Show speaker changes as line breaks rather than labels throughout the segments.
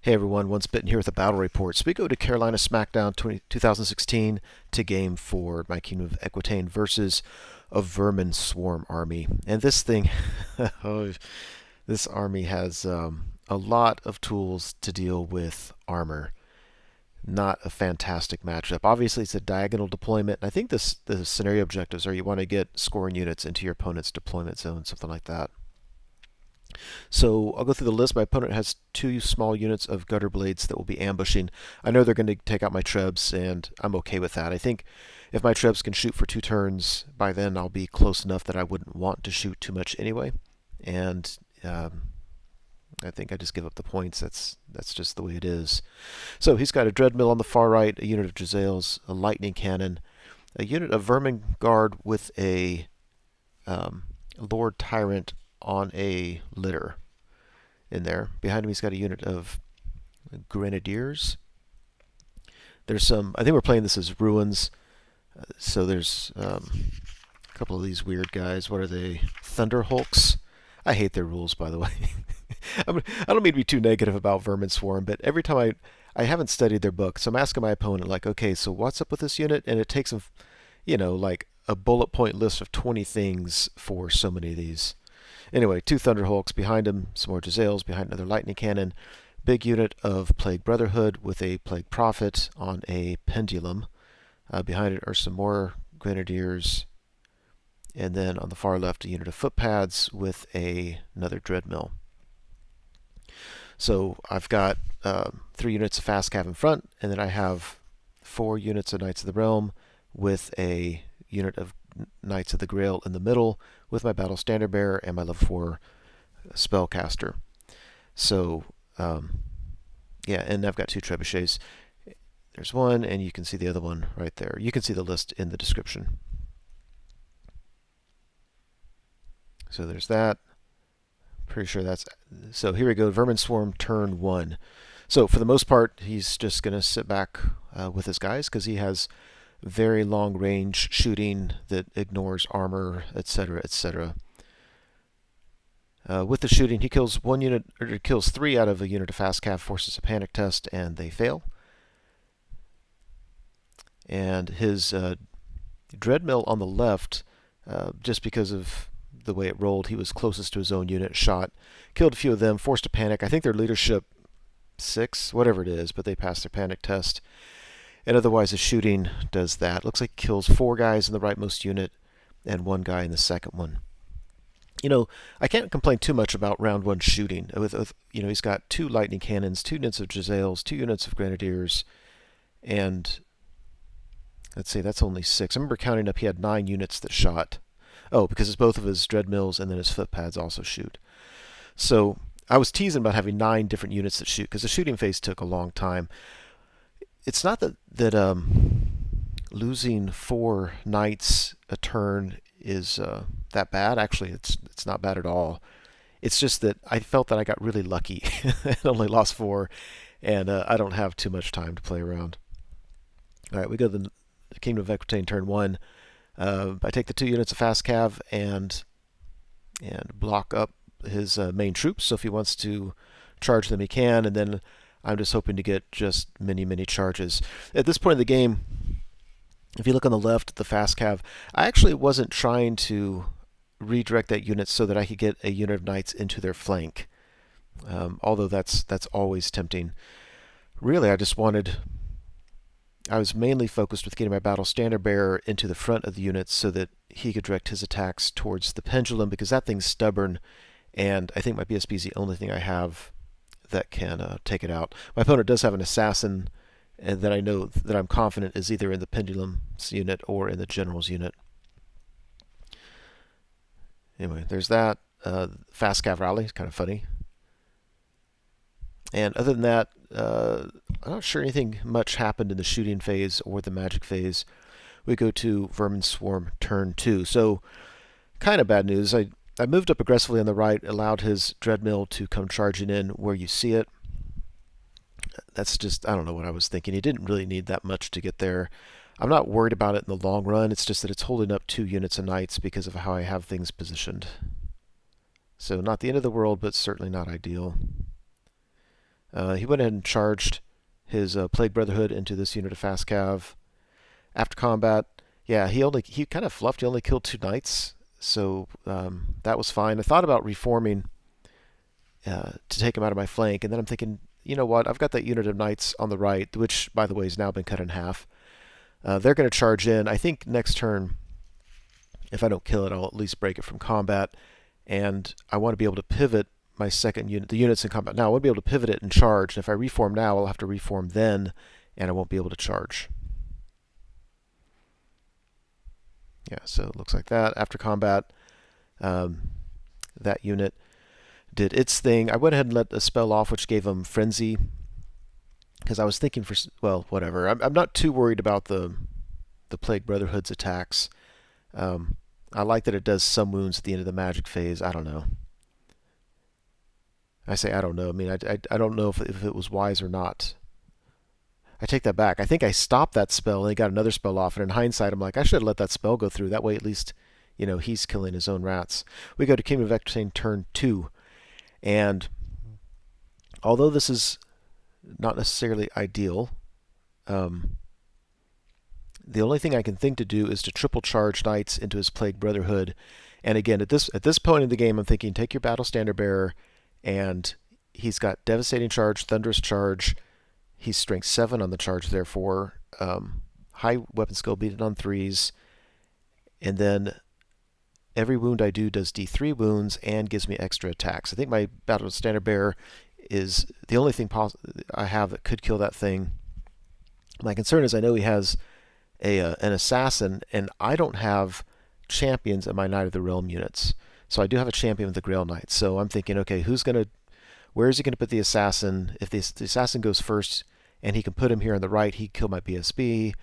Hey everyone, Once Bitten here with a battle report. So we go to Carolina Smackdown 2016 to game 4, my Kingdom of Equitaine versus a Vermin Swarm army. And this thing, oh, this army has a lot of tools to deal with armor. Not a fantastic matchup. Obviously, it's a diagonal deployment. I think the scenario objectives are you want to get scoring units into your opponent's deployment zone, something like that. So I'll go through the list. My opponent has 2 small units of gutter blades that will be ambushing. I know they're going to take out my trebs, and I'm okay with that. I think if my trebs can shoot for 2 turns, by then I'll be close enough that I wouldn't want to shoot too much anyway. And I think I just give up the points. That's just the way it is. So he's got a Dreadmill on the far right, a unit of Giselles, a Lightning Cannon, a unit of Vermin Guard with a Lord Tyrant on a litter in there. Behind him he's got a unit of Grenadiers. There's some, I think we're playing this as Ruins, so there's a couple of these weird guys. What are they? Thunder Hulks? I hate their rules, by the way. I don't mean to be too negative about Vermin Swarm, but every time I haven't studied their book, so I'm asking my opponent, like, okay, so what's up with this unit? And it takes them, like a bullet point list of 20 things for so many of these. Anyway, 2 Thunderhawks behind him, some more Giselles behind another Lightning Cannon, big unit of Plague Brotherhood with a Plague Prophet on a Pendulum. Behind it are some more Grenadiers, and then on the far left a unit of Footpads with another Dreadmill. So I've got 3 units of Fast Cav in front, and then I have 4 units of Knights of the Realm with a unit of Knights of the Grail in the middle with my Battle Standard Bearer and my level 4 Spellcaster. So, yeah, and I've got 2 Trebuchets. There's one, and you can see the other one right there. You can see the list in the description. So there's that. Pretty sure that's... So here we go, Vermin Swarm turn 1. So for the most part, he's just going to sit back with his guys because he has very long range shooting that ignores armor, etc., etc. With the shooting, he kills 1 unit, or he kills 3 out of a unit of Fast Cav, forces a panic test, and they fail. And his Dreadmill on the left, just because of the way it rolled, he was closest to his own unit, shot, killed a few of them, forced a panic. I think their leadership 6, whatever it is, but they passed their panic test. And otherwise, the shooting does that. Looks like kills 4 guys in the rightmost unit and 1 guy in the second one. I can't complain too much about round 1 shooting. He's got 2 lightning cannons, 2 units of Giselles, 2 units of Grenadiers, and let's see, that's only 6. I remember counting up, he had 9 units that shot. Oh, because it's both of his Dreadmills and then his Footpads also shoot. So I was teasing about having 9 different units that shoot because the shooting phase took a long time. It's not that losing 4 knights a turn is that bad. Actually, it's not bad at all. It's just that I felt that I got really lucky and only lost 4, and I don't have too much time to play around. All right, we go to the Kingdom of Equitaine turn 1. I take the 2 units of Fast Cav and block up his main troops. So if he wants to charge them, he can, and then I'm just hoping to get just many charges. At this point in the game, if you look on the left, the Fast Cav, I actually wasn't trying to redirect that unit so that I could get a unit of Knights into their flank, although that's always tempting. Really, I was mainly focused with getting my Battle Standard Bearer into the front of the units so that he could direct his attacks towards the Pendulum, because that thing's stubborn, and I think my BSB is the only thing I have that can take it out. My opponent does have an Assassin, and that I know that I'm confident is either in the Pendulum's unit or in the General's unit. Anyway, there's that. Fast Cav Rally is kind of funny. And other than that, I'm not sure anything much happened in the shooting phase or the magic phase. We go to Vermin Swarm turn 2. So, kind of bad news. I moved up aggressively on the right, allowed his Dreadmill to come charging in where you see it. That's just, I don't know what I was thinking. He didn't really need that much to get there. I'm not worried about it in the long run. It's just that it's holding up 2 units of Knights because of how I have things positioned. So not the end of the world, but certainly not ideal. He went ahead and charged his Plague Brotherhood into this unit of fast cav. After combat, yeah, he kind of fluffed. He only killed 2 knights, so that was fine. I thought about reforming to take him out of my flank, and then I'm thinking, you know what? I've got that unit of knights on the right, which, by the way, has now been cut in half. They're going to charge in. I think next turn, if I don't kill it, I'll at least break it from combat, and I want to be able to pivot my second unit, the units in combat now. I want to be able to pivot it and charge, and if I reform now, I'll have to reform then, and I won't be able to charge. Yeah, so it looks like that. After combat, that unit did its thing. I went ahead and let a spell off, which gave him Frenzy, because I was thinking for, well, whatever. I'm not too worried about the Plague Brotherhood's attacks. I like that it does some wounds at the end of the magic phase. I don't know. I say I don't know. I mean, I don't know if it was wise or not. I take that back. I think I stopped that spell and he got another spell off. And in hindsight, I'm like, I should have let that spell go through. That way, at least, you know, he's killing his own rats. We go to Kingdom of Equitaine turn 2. And although this is not necessarily ideal, the only thing I can think to do is to triple charge knights into his Plague Brotherhood. And again, at this point in the game, I'm thinking, take your Battle Standard Bearer, and he's got Devastating Charge, Thunderous Charge. He's strength 7 on the charge, therefore. High weapon skill, beat it on 3s. And then every wound I do does D3 wounds and gives me extra attacks. I think my Battle Standard Bearer is the only thing I have that could kill that thing. My concern is I know he has an assassin, and I don't have champions in my Knight of the Realm units. So I do have a champion with the Grail Knight. So I'm thinking, okay, where is he going to put the assassin? If the assassin goes first and he can put him here on the right, he'd kill my BSB.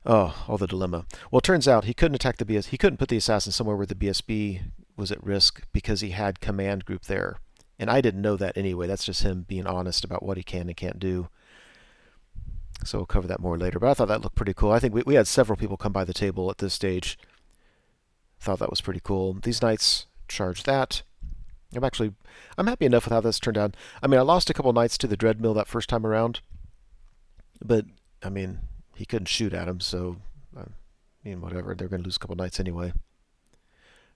Oh, all the dilemma. Well, it turns out he couldn't attack the BSB. He couldn't put the assassin somewhere where the BSB was at risk because he had command group there. And I didn't know that anyway. That's just him being honest about what he can and can't do. So we'll cover that more later. But I thought that looked pretty cool. I think we had several people come by the table at this stage. Thought that was pretty cool. These knights charge that. I'm happy enough with how this turned out. I mean, I lost a couple knights to the Dreadmill that first time around. But, I mean, he couldn't shoot at him, so, I mean, whatever. They're going to lose a couple knights anyway.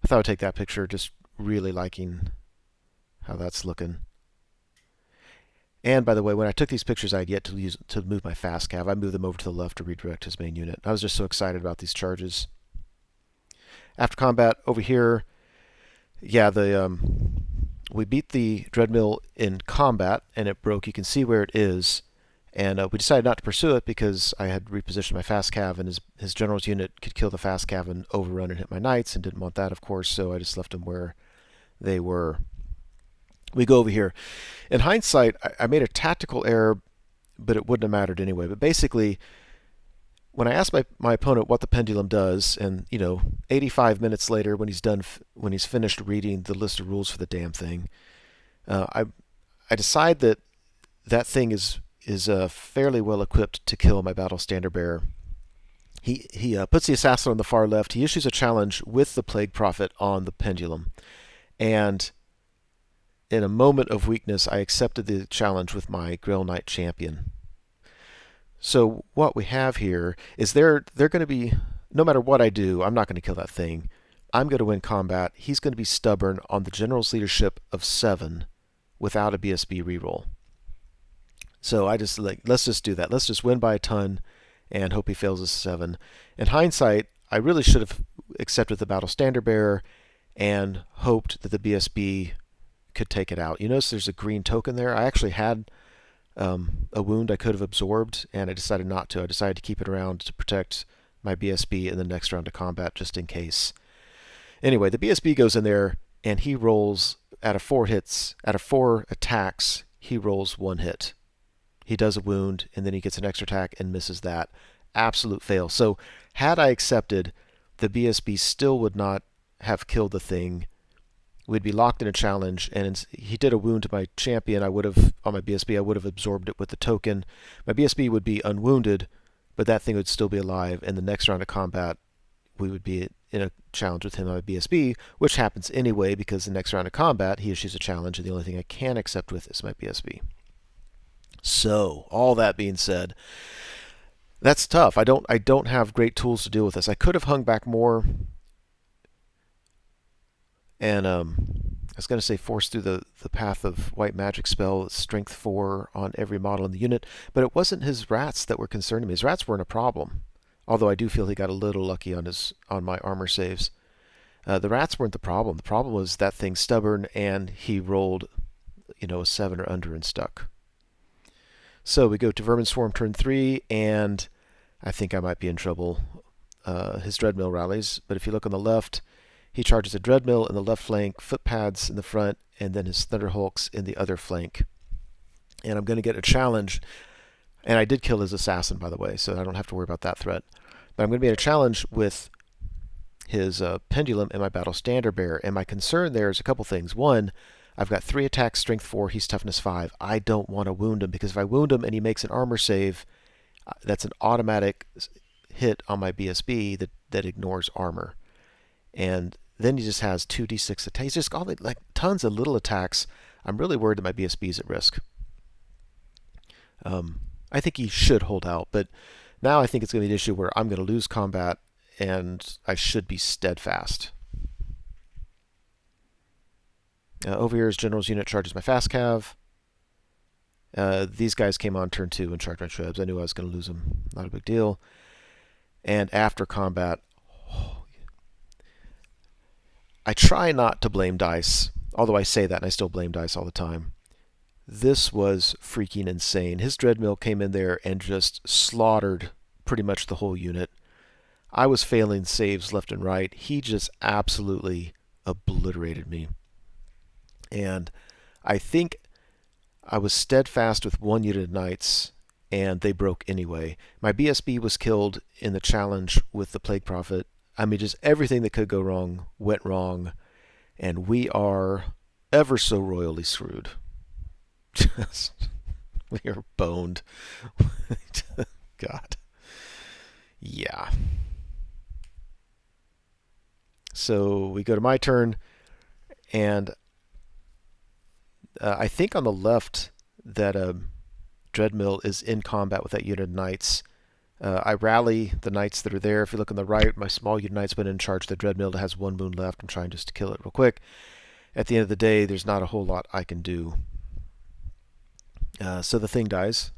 I thought I'd take that picture, just really liking how that's looking. And, by the way, when I took these pictures, I had yet to move my fast cav. I moved them over to the left to redirect his main unit. I was just so excited about these charges. After combat, over here, yeah, we beat the Dreadmill in combat, and it broke. You can see where it is. And we decided not to pursue it because I had repositioned my fast cav, and his general's unit could kill the fast cav and overrun and hit my knights, and didn't want that, of course, so I just left them where they were. We go over here. In hindsight, I made a tactical error, but it wouldn't have mattered anyway. But basically, when I asked my opponent what the Pendulum does, and 85 minutes later, when he's finished reading the list of rules for the damn thing, I decide that thing is fairly well equipped to kill my Battle Standard Bearer. He puts the assassin on the far left. He issues a challenge with the Plague Prophet on the Pendulum, and in a moment of weakness, I accepted the challenge with my Grail Knight champion. So what we have here is they're going to be, no matter what I do, I'm not going to kill that thing. I'm going to win combat. He's going to be stubborn on the general's leadership of 7 without a BSB reroll. So I just let's just do that. Let's just win by a ton and hope he fails his 7. In hindsight, I really should have accepted the Battle Standard Bearer and hoped that the BSB could take it out. You notice there's a green token there. I actually had a wound I could have absorbed, and I decided not to. I decided to keep it around to protect my BSB in the next round of combat, just in case. Anyway, the BSB goes in there, and he rolls out of 4 attacks, he rolls 1 hit. He does a wound, and then he gets an extra attack and misses that. Absolute fail. So had I accepted, the BSB still would not have killed the thing. We'd be locked in a challenge, and he did a wound to my champion. On my BSB, I would have absorbed it with the token. My BSB would be unwounded, but that thing would still be alive, and the next round of combat, we would be in a challenge with him on my BSB, which happens anyway, because the next round of combat, he issues a challenge, and the only thing I can accept with is my BSB. So, all that being said, that's tough. I don't have great tools to deal with this. I could have hung back more and I was going to say force through the path of white magic spell, strength 4 on every model in the unit, but it wasn't his rats that were concerning me. His rats weren't a problem, although I do feel he got a little lucky on my armor saves. The rats weren't the problem. The problem was that thing's stubborn, and he rolled, a 7 or under and stuck. So we go to Vermin Swarm turn 3, and I think I might be in trouble. His Dreadmill rallies, but if you look on the left, he charges a Dreadmill in the left flank, Footpads in the front, and then his Thunderhulks in the other flank. And I'm going to get a challenge, and I did kill his Assassin, by the way, so I don't have to worry about that threat. But I'm going to be in a challenge with his Pendulum and my Battle Standard Bearer, and my concern there is a couple things. One, I've got 3 attacks, strength 4, he's toughness 5. I don't want to wound him, because if I wound him and he makes an armor save, that's an automatic hit on my BSB that ignores armor. And then he just has 2d6 attacks. He's just got like tons of little attacks. I'm really worried that my BSB is at risk. I think he should hold out, but now I think it's going to be an issue where I'm going to lose combat and I should be steadfast. Over here, his General's unit charges my fast cav. These guys came on turn 2 and charged my Trebs. I knew I was going to lose them. Not a big deal. And after combat, I try not to blame dice, although I say that and I still blame dice all the time. This was freaking insane. His Dreadmill came in there and just slaughtered pretty much the whole unit. I was failing saves left and right. He just absolutely obliterated me. And I think I was steadfast with 1 unit of knights, and they broke anyway. My BSB was killed in the challenge with the Plague Prophet. I mean, just everything that could go wrong went wrong, and we are ever so royally screwed. We are boned. God. Yeah. So we go to my turn, and I think on the left that Dreadmill is in combat with that unit of knights. I rally the knights that are there. If you look on the right, my small unit knight's been in charge of the Dreadmill that has 1 wound left. I'm trying just to kill it real quick. At the end of the day, there's not a whole lot I can do. So the thing dies.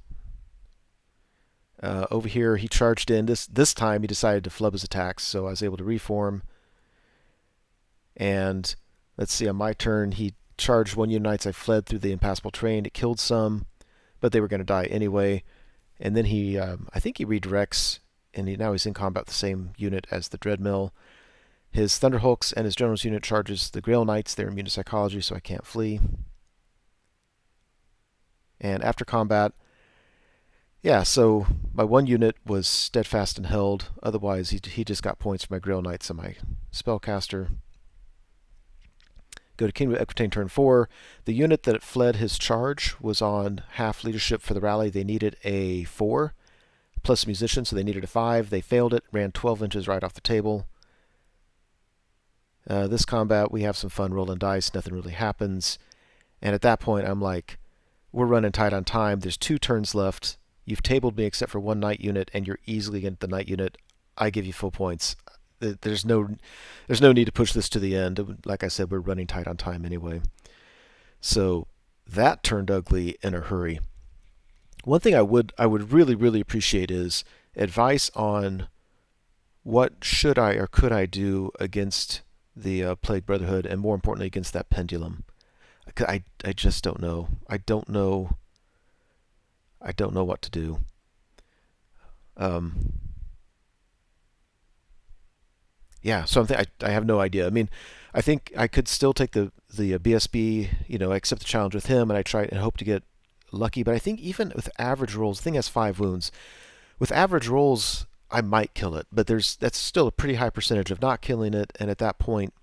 Over here, he charged in. This time, he decided to flub his attacks, so I was able to reform. And let's see, on my turn, he charged 1 unit of knights. I fled through the impassable terrain. It killed some, but they were going to die anyway. And then he, I think he redirects, and now he's in combat with the same unit as the Dreadmill. His Thunderhulks and his General's unit charges the Grail Knights. They're immune to psychology, so I can't flee. And after combat, yeah, so my 1 unit was steadfast and held. Otherwise, he just got points for my Grail Knights and my Spellcaster. Go to King of Equitaine turn 4. The unit that fled his charge was on half leadership for the rally. They needed a 4 plus musician, so they needed a 5. They failed it, ran 12 inches right off the table. This combat, we have some fun rolling dice. Nothing really happens. And at that point, I'm like, we're running tight on time. There's 2 turns left. You've tabled me except for 1 knight unit, and you're easily against the knight unit. I give you full points. There's no need to push this to the end. Like I said, we're running tight on time anyway. So that turned ugly in a hurry. One thing I would really, really appreciate is advice on what should I or could I do against the Plague Brotherhood, and more importantly against that Pendulum. I just don't know. I don't know what to do. Yeah, so I have no idea. I mean, I think I could still take the BSB, I accept the challenge with him, and I try and hope to get lucky. But I think even with average rolls, the thing has 5 wounds. With average rolls, I might kill it, but that's still a pretty high percentage of not killing it. And at that point,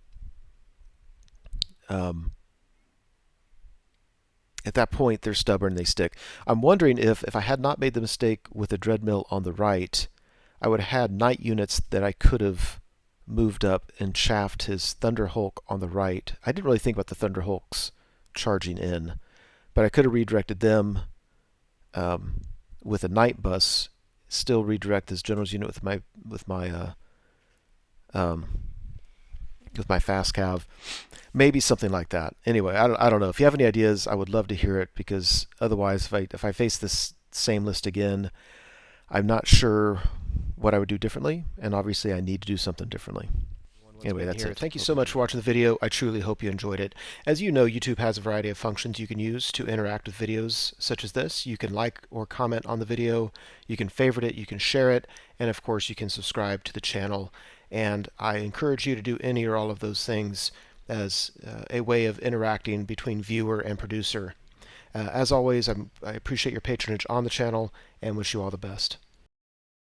they're stubborn, they stick. I'm wondering if I had not made the mistake with the Dreadmill on the right, I would have had knight units that I could have moved up and chaffed his Thunderhulk on the right. I didn't really think about the Thunderhulks charging in, but I could have redirected them with a night bus, still redirect this general's unit um, with my fast cav. Maybe something like that. Anyway, I don't know. If you have any ideas, I would love to hear it, because otherwise, if I face this same list again, I'm not sure what I would do differently, and obviously I need to do something differently. Anyway, that's it. Thank you so much for watching the video. I truly hope you enjoyed it. As you know, YouTube has a variety of functions you can use to interact with videos such as this. You can like or comment on the video, you can favorite it, you can share it, and of course you can subscribe to the channel. And I encourage you to do any or all of those things as a way of interacting between viewer and producer. As always, I appreciate your patronage on the channel and wish you all the best.